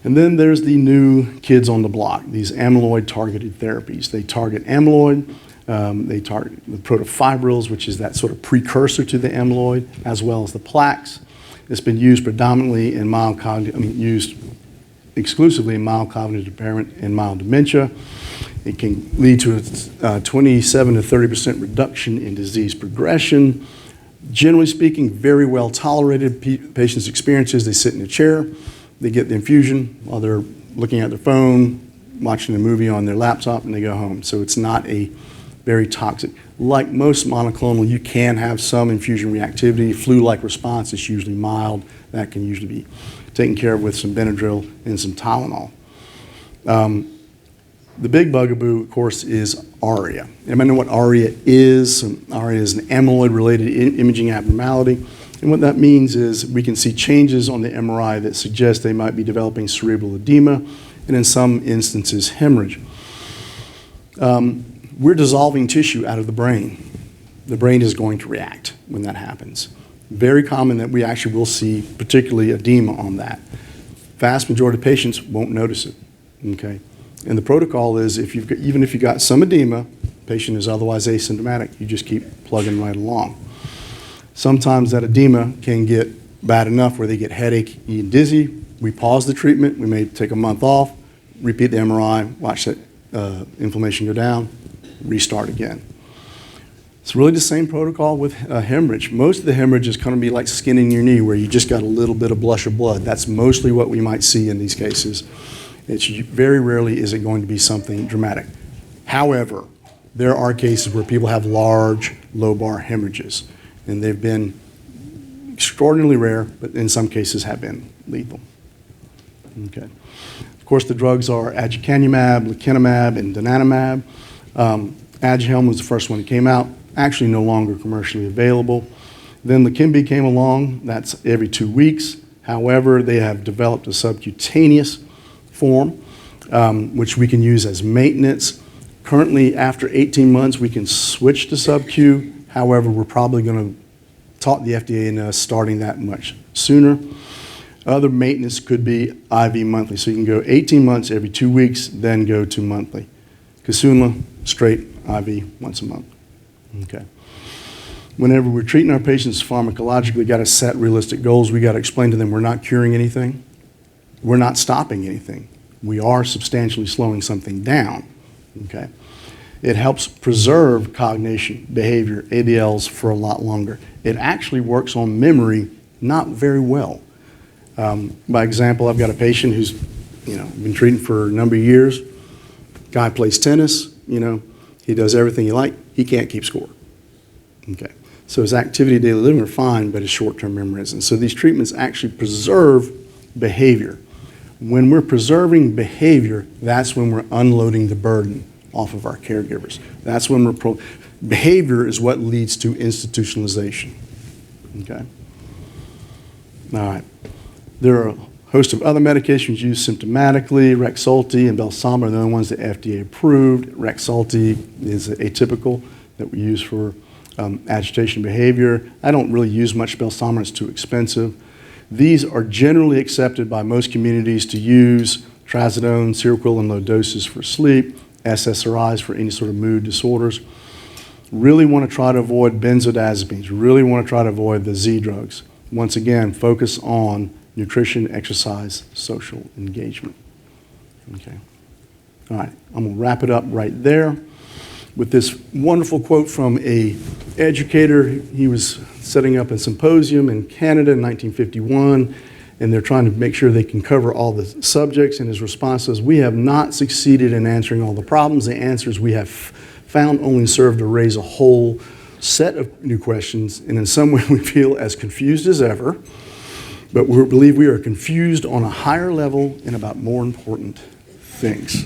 And then there's the new kids on the block, these amyloid-targeted therapies. They target amyloid, they target the protofibrils, which is that sort of precursor to the amyloid, as well as the plaques. It's been used predominantly in used exclusively in mild cognitive impairment and mild dementia. It can lead to a 27 to 30% reduction in disease progression. Generally speaking, very well tolerated. Patients' experiences, they sit in a chair, they get the infusion while they're looking at their phone, watching a movie on their laptop, and they go home. So it's not a very toxic. Like most monoclonal, you can have some infusion reactivity. Flu-like response is usually mild. That can usually be taken care of with some Benadryl and some Tylenol. The big bugaboo, of course, is ARIA. Everybody know what ARIA is? ARIA is an amyloid-related imaging abnormality. And what that means is we can see changes on the MRI that suggest they might be developing cerebral edema, and in some instances, hemorrhage. We're dissolving tissue out of the brain. The brain is going to react when that happens. Very common that we actually will see particularly edema on that. Vast majority of patients won't notice it, okay? And the protocol is even if you got some edema, patient is otherwise asymptomatic, you just keep plugging right along. Sometimes that edema can get bad enough where they get headache and dizzy. We pause the treatment, we may take a month off, repeat the MRI, watch that inflammation go down, restart again. It's really the same protocol with hemorrhage. Most of the hemorrhage is going to be like skin in your knee where you just got a little bit of blush of blood. That's mostly what we might see in these cases. It's very rarely is it going to be something dramatic. However, there are cases where people have large lobar hemorrhages, and they've been extraordinarily rare, but in some cases have been lethal. Okay. Of course, the drugs are aducanumab, lecanemab, and donanemab. Aduhelm was the first one that came out, actually no longer commercially available. Then Leqembi came along, that's every 2 weeks. However, they have developed a subcutaneous form, which we can use as maintenance. Currently, after 18 months, we can switch to sub-Q. However, we're probably going to talk the FDA into starting that much sooner. Other maintenance could be IV monthly. So you can go 18 months every 2 weeks, then go to monthly. Kisunla, straight IV once a month. Okay. Whenever we're treating our patients pharmacologically, we've got to set realistic goals. We've got to explain to them we're not curing anything. We're not stopping anything. We are substantially slowing something down. Okay. It helps preserve cognition, behavior, ADLs for a lot longer. It actually works on memory not very well. By example, I've got a patient who's, been treating for a number of years. Guy plays tennis, he does everything you like. He can't keep score. Okay. So his activity of daily living are fine, but his short-term memory isn't. So these treatments actually preserve behavior. When we're preserving behavior, that's when we're unloading the burden off of our caregivers. That's when behavior is what leads to institutionalization. Okay? All right. There are a host of other medications used symptomatically. Rexulti and Belsomra are the only ones that FDA approved. Rexulti is atypical that we use for agitation behavior. I don't really use much Belsomra, it's too expensive. These are generally accepted by most communities to use trazodone, Seroquel in low doses for sleep, SSRIs for any sort of mood disorders. Really want to try to avoid benzodiazepines, really want to try to avoid the Z drugs. Once again, focus on nutrition, exercise, social engagement. Okay. All right, I'm going to wrap it up right there with this wonderful quote from an educator. He was setting up a symposium in Canada in 1951, and they're trying to make sure they can cover all the subjects, and his response was, "We have not succeeded in answering all the problems. The answers we have found only serve to raise a whole set of new questions, and in some way we feel as confused as ever, but we believe we are confused on a higher level and about more important things."